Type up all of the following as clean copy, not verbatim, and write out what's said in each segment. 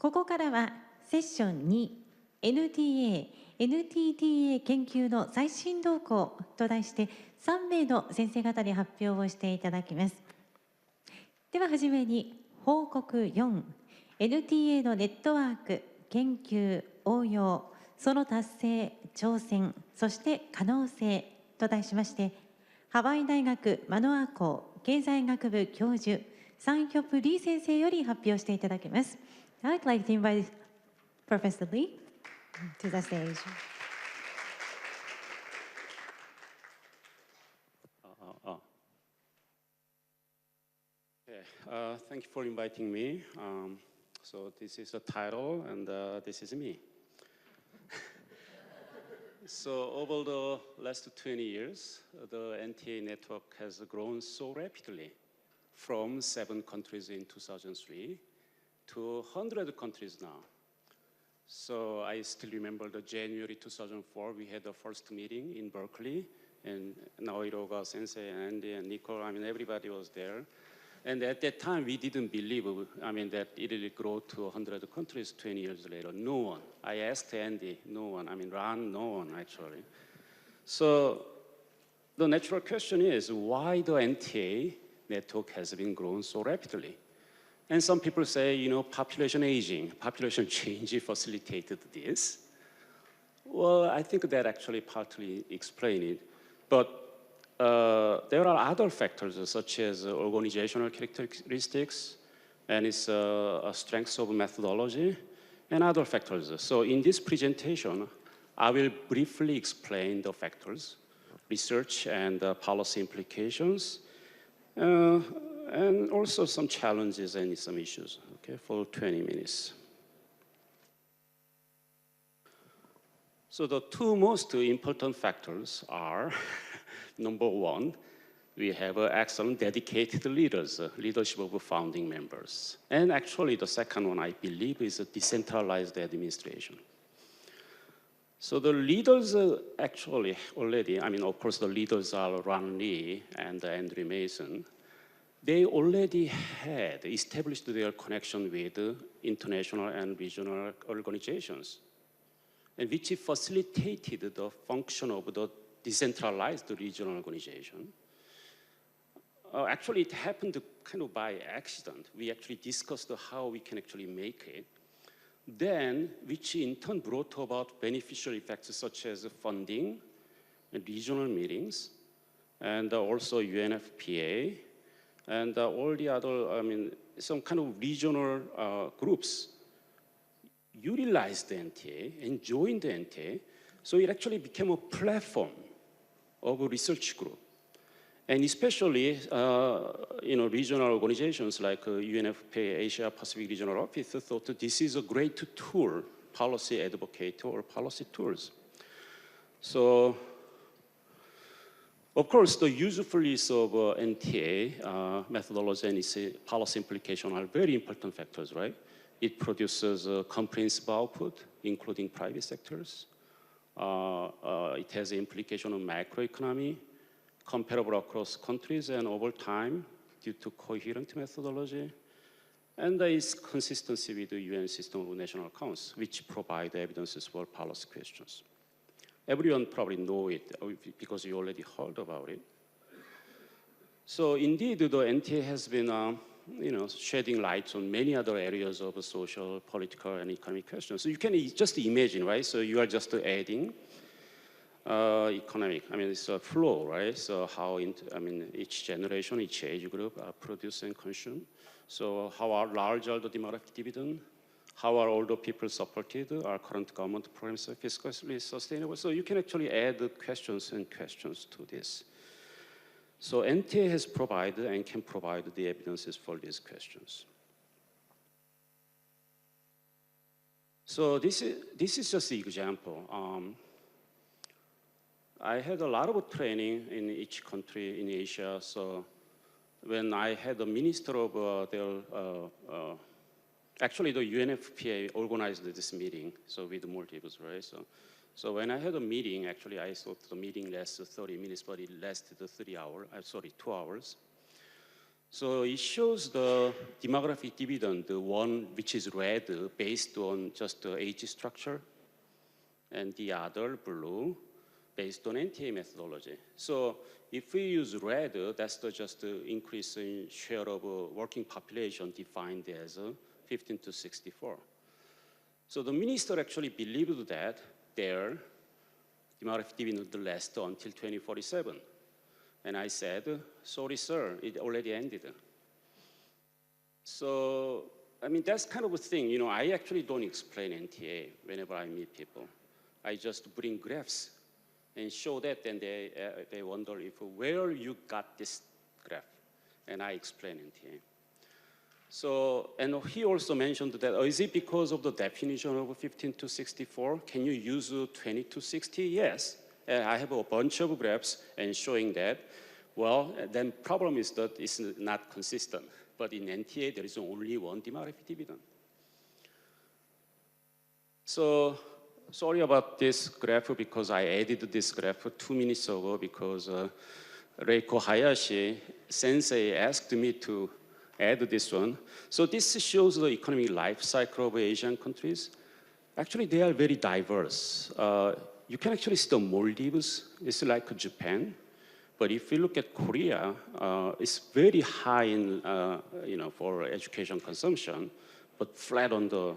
ここからはセッション2 NTA、NTTA 研究の最新動向と題して3名の先生方に発表をしていただきます。でははじめに報告4 NTA のネットワーク、研究、応用、その達成、挑戦、そして可能性と題しましてハワイ大学マノア校経済学部教授サンヒョプリー先生より発表していただきます。I'd like to invite Professor Lee to the stage. Thank you for inviting me. So this is the title, and this is me. So over the last 20 years, the NTA network has grown so rapidly from 7 countries in 2003 to 100 countries now. So I still remember the January 2004, we had the first meeting in Berkeley, and Naoiroga sensei and Andy and Nicole, everybody was there. And at that time, we didn't believe, that it will grow to 100 countries 20 years later. No one. I asked Andy, no one. Ron, no one, actually. So the natural question is, why the NTA network has been growing so rapidly? And some people say, population aging, population change facilitated this. Well, I think that actually partly explains it. But there are other factors such as organizational characteristics and its strengths of methodology and other factors. So in this presentation, I will briefly explain the factors, research and policy implications, and also some challenges and some issues, okay, for 20 minutes. So the 2 most important factors are number 1, we have excellent dedicated leaders, leadership of founding members. And actually the second one, I believe, is a decentralized administration. So the leaders actually already, of course the leaders are Ron Lee and Andrew Mason. They already had established their connection with international and regional organizations, and which facilitated the function of the decentralized regional organization. Actually, it happened kind of by accident. We actually discussed how we can actually make it. Then, which in turn brought about beneficial effects such as funding, regional meetings, and also UNFPA, and all the other, some kind of regional groups utilized the NTA and joined the NTA. So it actually became a platform of a research group. And especially, regional organizations like UNFPA, Asia Pacific Regional Office, thought that this is a great tool, policy advocate or policy tools. So, of course, the usefulness of NTA methodology and its policy implication are very important factors, right? It produces a comprehensive output, including private sectors. It has implication on macroeconomy, comparable across countries and over time due to coherent methodology, and there is consistency with the UN system of national accounts, which provide evidences for policy questions. Everyone probably know it because you already heard about it. So indeed, the NTA has been shedding light on many other areas of social, political, and economic questions. So you can just imagine, right? So you are just adding economic. It's a flow, right? So how, each generation, each age group produce and consume. So how large are the demographic dividend? How are older people supported? Are current government programs fiscally sustainable? So you can actually add questions and questions to this. So NTA has provided and can provide the evidences for these questions. So this is just an example. I had a lot of training in each country in Asia. So when I had a minister of actually the UNFPA organized this meeting, so with multiples, right? So when I had a meeting, actually I thought the meeting lasted 30 minutes, but it lasted 2 hours. So it shows the demographic dividend, the one which is red based on just the age structure, and the other blue based on NTA methodology. So if we use red, that's just the increase in share of working population defined as 15 to 64. So the minister actually believed that their demographic dividend would last until 2047. And I said, sorry, sir, it already ended. So, I mean, that's kind of a thing. You know, I actually don't explain NTA whenever I meet people. I just bring graphs and show that, and they wonder if where you got this graph. And I explain NTA. So, and he also mentioned that, is it because of the definition of 15 to 64? Can you use 20 to 60? Yes. And I have a bunch of graphs and showing that. Well, then problem is that it's not consistent. But in NTA, there is only one demographic dividend. So, sorry about this graph because I added this graph 2 minutes ago because Reiko Hayashi sensei asked me to add this one. So this shows the economic life cycle of Asian countries. Actually, they are very diverse. You can actually see the Maldives. It's like Japan. But if you look at Korea, it's very high in, for education consumption, but flat on the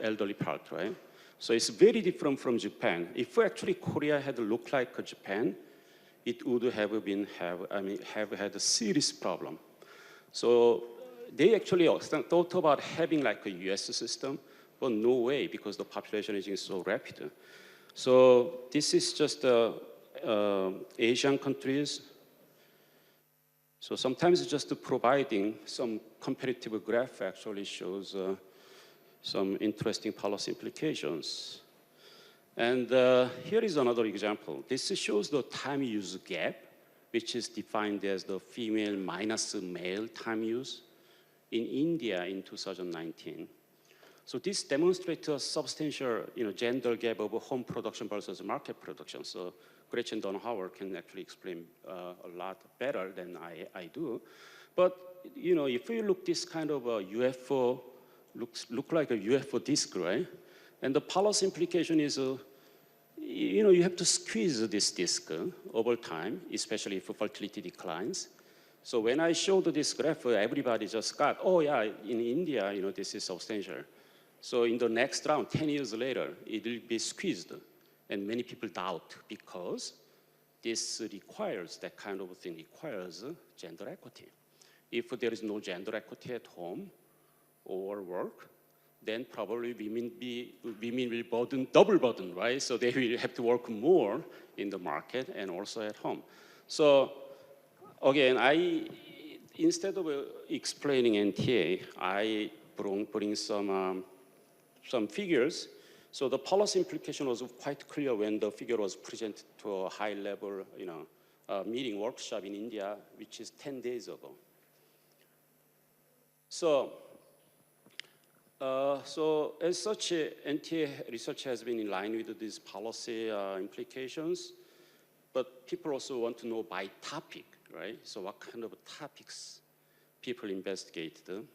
elderly part, right? So it's very different from Japan. If actually Korea had looked like Japan, it would have had a serious problem. So they actually thought about having like a US system, but no way because the population is so rapid. So this is just Asian countries. So sometimes just providing some comparative graph actually shows some interesting policy implications. And here is another example. This shows the time use gap, which is defined as the female minus male time use in India in 2019. So this demonstrates a substantial gender gap of home production versus market production. So Gretchen Donauer can actually explain a lot better than I do. But if you look this kind of a UFO, look like a UFO disk, right? And the policy implication is, you have to squeeze this disk over time, especially if fertility declines. So when I showed this graph, everybody just got, oh yeah, in India, this is substantial. So in the next round, 10 years later, it will be squeezed. And many people doubt because this requires, that kind of thing requires gender equity. If there is no gender equity at home or work, then probably women will double burden, right? So they will have to work more in the market and also at home. So again, instead of explaining NTA, I bring some figures. So the policy implication was quite clear when the figure was presented to a high-level, meeting workshop in India, which is 10 days ago. So as such, NTA research has been in line with these policy implications, but people also want to know by topic, right? So what kind of topics people investigated.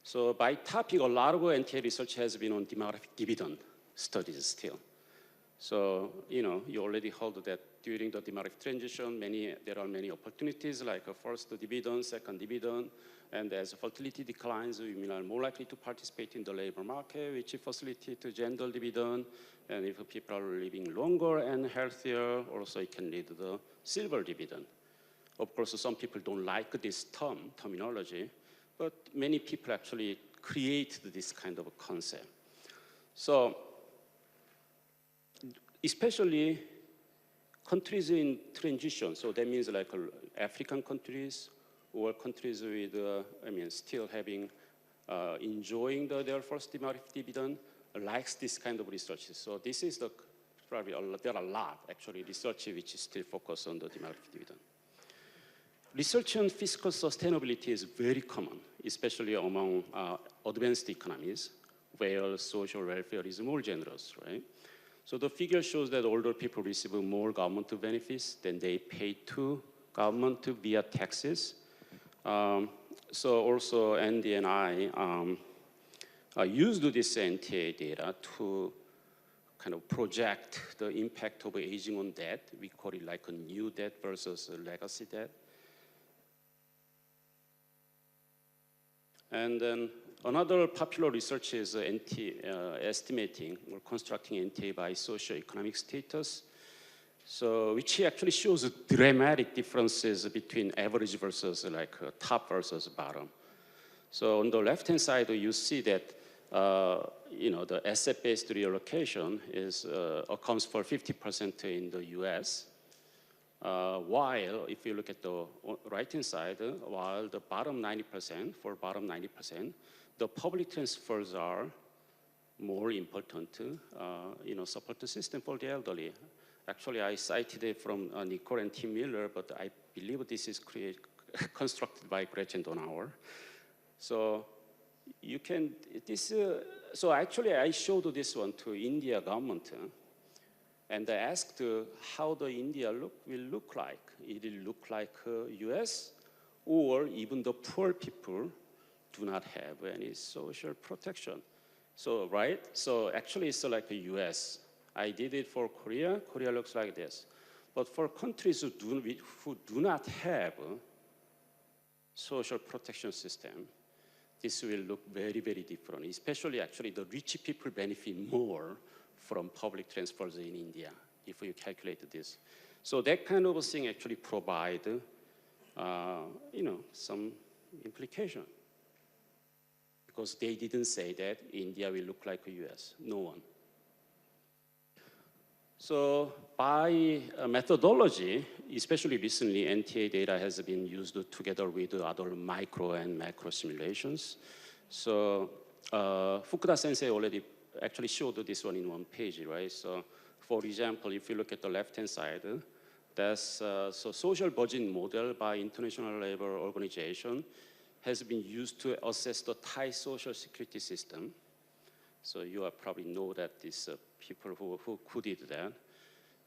So by topic, a lot of NTA research has been on demographic dividend studies still. So, you already heard that during the demographic transition, there are many opportunities like first dividend, second dividend, and as fertility declines, women are more likely to participate in the labor market, which facilitates gender dividend. And if people are living longer and healthier, also it can lead to the silver dividend. Of course, some people don't like this terminology, but many people actually create this kind of a concept. So, especially countries in transition, so that means like African countries or countries with, still having, enjoying their first demographic dividend, likes this kind of research. So this is probably, there are a lot actually research which is still focused on the demographic dividend. Research on fiscal sustainability is very common, especially among advanced economies where social welfare is more generous, right? So the figure shows that older people receive more government benefits than they pay to government via taxes. So also Andy and I used this NTA data to kind of project the impact of aging on debt. We call it like a new debt versus a legacy debt. And then another popular research is estimating or constructing NTA by socioeconomic status. So which actually shows dramatic differences between average versus like top versus bottom. So on the left-hand side, you see that the asset-based reallocation accounts for 50% in the U.S. While if you look at the right-hand side, while the bottom 90%, the public transfers are more important to support the system for the elderly. Actually, I cited it from Nicole and Tim Miller, but I believe this is constructed by Gretchen Donauer. So you can, so actually I showed this one to India government and I asked how the India will look like. It will look like US or even the poor people do not have any social protection. So, right? So actually it's like a US. I did it for Korea. Korea looks like this. But for countries who do not have a social protection system, this will look very, very different. Especially actually the rich people benefit more from public transfers in India, if you calculate this. So that kind of thing actually provide, some implication. Because they didn't say that India will look like the US, no one. So by methodology, especially recently, NTA data has been used together with other micro and macro simulations. So Fukuda sensei already actually showed this one in one page, right? So for example, if you look at the left-hand side, that's so social budget model by International Labor Organization has been used to assess the Thai social security system. So you probably know that these people who did that.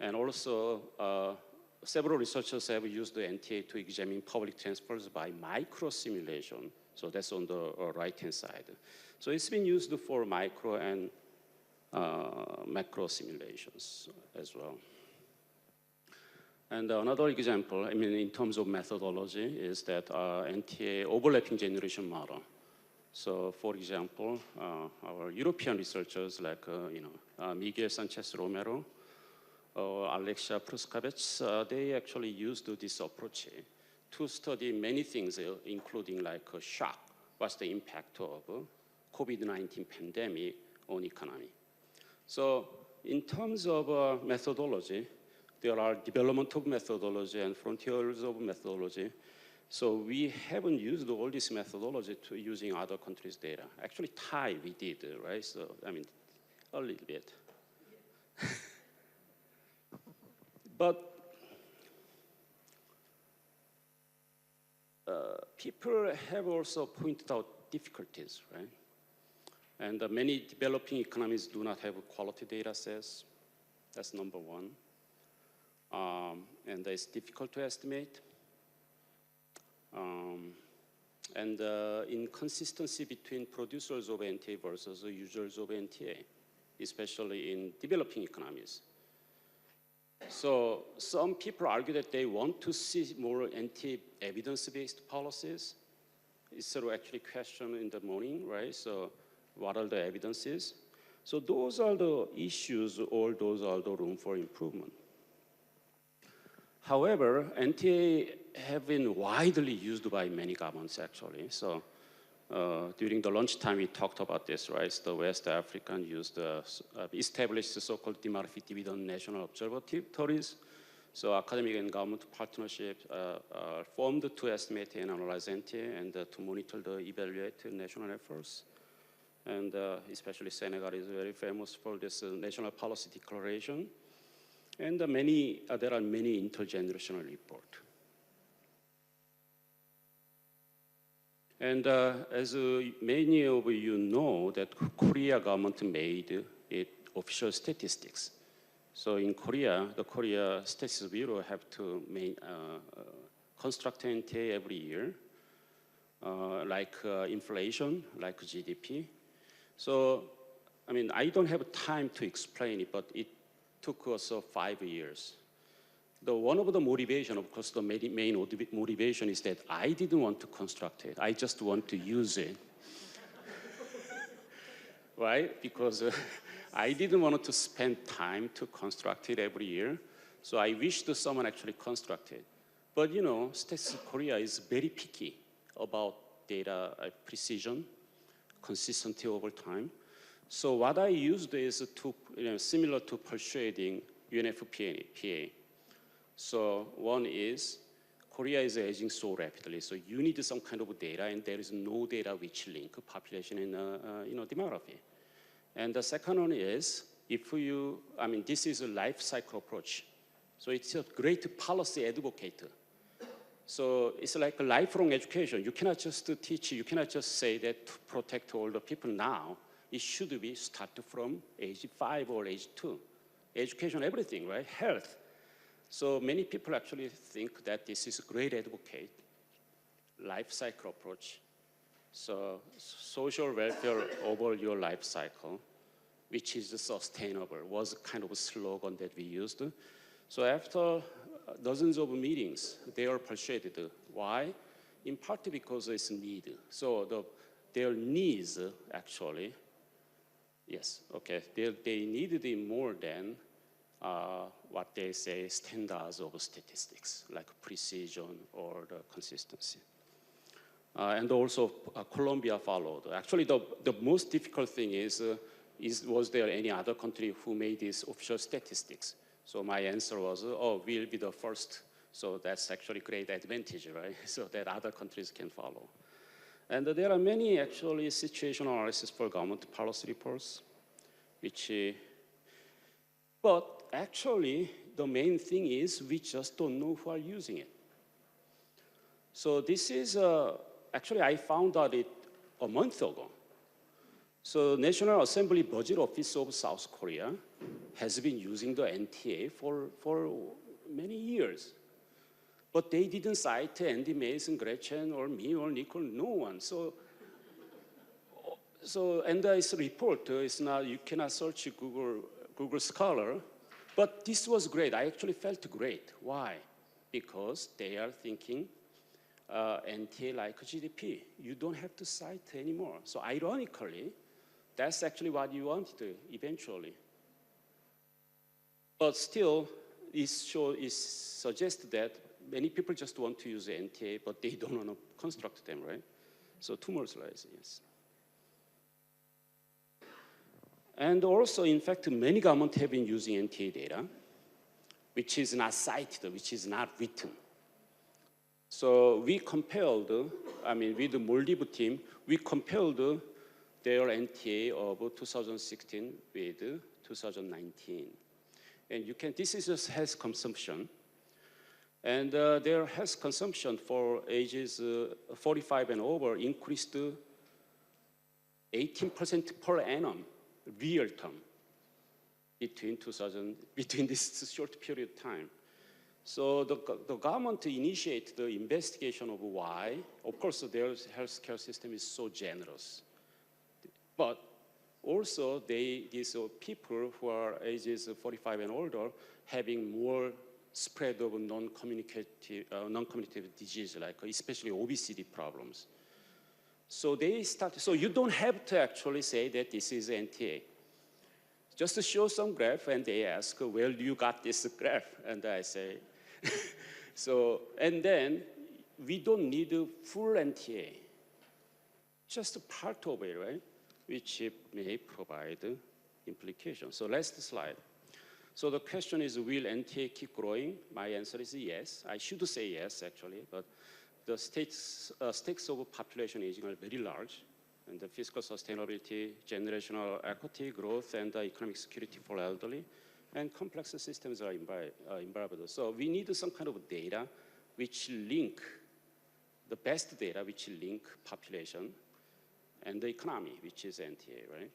And also, several researchers have used the NTA to examine public transfers by micro simulation. So that's on the right-hand side. So it's been used for micro and macro simulations as well. And another example, in terms of methodology, is that NTA overlapping generation model. So, for example, our European researchers like Miguel Sanchez Romero or Alexia Pruskavec, they actually used this approach to study many things, including like a shock. What's the impact of COVID-19 pandemic on economy? So, in terms of methodology, there are development of methodology and frontiers of methodology. So we haven't used all this methodology to using other countries' data. Actually, Thai we did, right? So, a little bit. But people have also pointed out difficulties, right? And many developing economies do not have quality data sets. That's number one. And it's difficult to estimate. And inconsistency between producers of NTA versus users of NTA, especially in developing economies. So some people argue that they want to see more NTA evidence-based policies. It's sort of actually question in the morning, right? So what are the evidences? So those are the issues, or those are the room for improvement. However, NTA have been widely used by many governments actually. So during the lunchtime we talked about this, right? So the West African established the so-called demographic dividend national observatories. So academic and government partnerships formed to estimate and analyze NTA and to monitor the evaluate national efforts. And especially Senegal is very famous for this national policy declaration. And there are many intergenerational reports. And as many of you know, that Korea government made it official statistics. So in Korea, the Korea Statistics Bureau have to construct NTA every year. like inflation, like GDP. So, I mean, I don't have time to explain it, but it took us 5 years. One of the motivation, of course, the main motivation is that I didn't want to construct it. I just want to use it. Right? Because I didn't want to spend time to construct it every year. So I wished someone actually construct it. But you know, Statistics Korea is very picky about data precision, consistency over time. So what I used is similar to persuading UNFPA. So one is, Korea is aging so rapidly, so you need some kind of data, and there is no data which link population and demography. And the second one is, this is a life cycle approach. So it's a great policy advocate. So it's like a lifelong education. You cannot just teach, you cannot just say that to protect all the people now. It should be started from age 5 or age 2. Education, everything, right? Health. So many people actually think that this is a great advocate, life cycle approach. So social welfare over your life cycle, which is sustainable, was kind of a slogan that we used. So after dozens of meetings, they are persuaded. Why? In part because it's need. So their needs actually, yes, okay, they needed it more than what they say standards of statistics, like precision or the consistency. And also Colombia followed. Actually, the most difficult thing is was there any other country who made these official statistics? So my answer was, we'll be the first. So that's actually great advantage, right? So that other countries can follow. And there are many actually situational analysis for government policy reports, but actually, the main thing is we just don't know who are using it. So this is, actually I found out it a month ago. So National Assembly Budget Office of South Korea has been using the NTA for many years. But they didn't cite Andy Mason, Gretchen, or me, or Nicole, no one. So and this report is not, you cannot search Google Scholar. But this was great. I actually felt great. Why? Because they are thinking NTA like GDP. You don't have to cite anymore. So ironically, that's actually what you wanted eventually. But still, it suggests that many people just want to use the NTA, but they don't want to construct them, right? So 2 more slides, yes. And also, in fact, many governments have been using NTA data, which is not cited, which is not written. So we compared, with the Maldives team, we compared their NTA of 2016 with 2019. And you can, this is just health consumption. And their health consumption for ages 45 and over increased 18% per annum, real term, between this short period of time. So the government initiated the investigation of why. Of course, their healthcare system is so generous. But also, these people who are ages 45 and older having more spread of non-communicative disease, like especially obesity problems. So they started, so you don't have to actually say that this is NTA. Just to show some graph, and they ask, where do you got this graph? And I say, so, and then we don't need a full NTA, just a part of it, right? Which may provide implications. So last slide. So the question is, will NTA keep growing? My answer is yes. I should say yes, actually, but the stakes of population aging are very large, and the fiscal sustainability, generational equity, growth, and economic security for elderly, and complex systems are involved. So we need some kind of data which link, the best data which link population and the economy, which is NTA, right?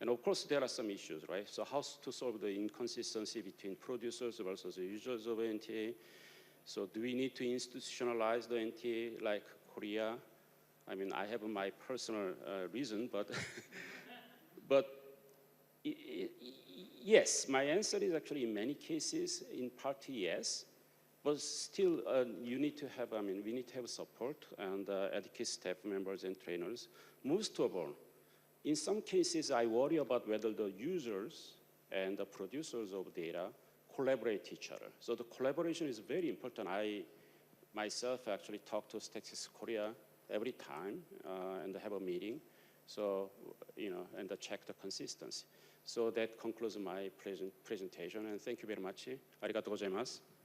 And of course, there are some issues, right? So how to solve the inconsistency between producers versus the users of NTA? So do we need to institutionalize the NTA like Korea? I mean, I have my personal reason, but but yes, my answer is actually in many cases, in part yes, but still you need to have, I mean, we need to have support and educate staff members and trainers. Most of all, in some cases, I worry about whether the users and the producers of data collaborate each other. So the collaboration is very important. I myself actually talk to Statistics Korea every time and have a meeting. So, you know, and check the consistency. So that concludes my presentation, and thank you very much. ありがとうございます。